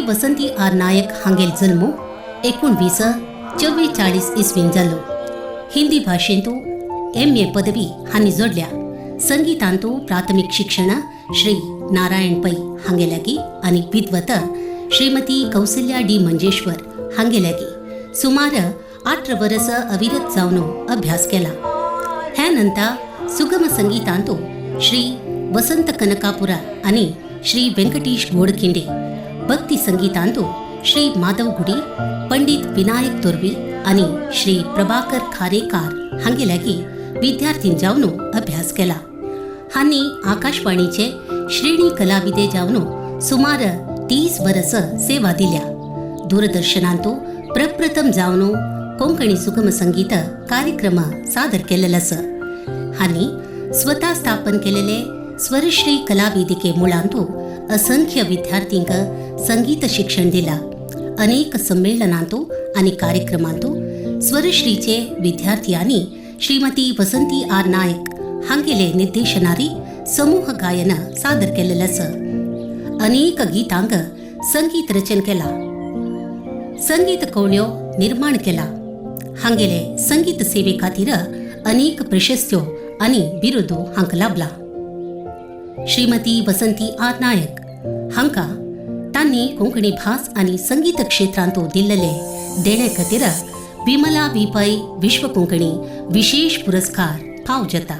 वसंती R नायक हांगेल जल्मो 1944 इस्वीन जालो. Hindi भाषेंतू MA पदवी हांणी जोडल्या. संगीतांतू प्राथमिक शिक्षण श्री नारायण पै हांगेल्यागी आनी विद्वत श्रीमती कौसल्या डी मंजेश्वर हांगेल्यागी सुमार 8 वर्स अविरत जावन अभ्यास केला. ह्या नंतर सुगम संगीतांतू श्री वसंत कनकापुरा आनी श्री व्यंकटेश गोडखिंडे, भक्ती संगीतांतू श्री माधव गुडी, पंडित विनायक तोरवी आनी श्री प्रभाकर खारेकार हांगेल्यागी विद्यार्थीन जावन अभ्यास केला. हांणी आकाशवाणीचे श्रेणी कलाविदे जावन सुमार 30 वर्स सेवा दिल्या. दूरदर्शनांतू प्रप्रथम जावन कोंकणी सुगम संगीत कार्यक्रम सादर केलेला आसा. हांणी स्वता स्थापन केलेले स्वरश्री कलावेदिके मुळांतू असंख्य विद्यार्थींक संगीत शिक्षण दिला. अनेक संमेलनांतू आनी कार्यक्रमांतू स्वरश्रीचे विद्यार्थी आनी श्रीमती वसंती आर नायक हांगेले निर्देशनारी समूह गायन सादर केलेलें आसा. अनेक गीतांक संगीत रचन केला, संगीत कवळ्यो निर्माण केला. हांगेले संगीत सेवे खातीर अनेक प्रशस्त्यो आनी बिरुदो हांक लाभला. श्रीमती वसंती आर नायक हांकां तांणी कोंकणी भास आनी संगीत क्षेत्रांतू दिल्लेले देणे खातीर विमला वी पै विश्व कोंकणी विशेष पुरस्कार फावो जाता.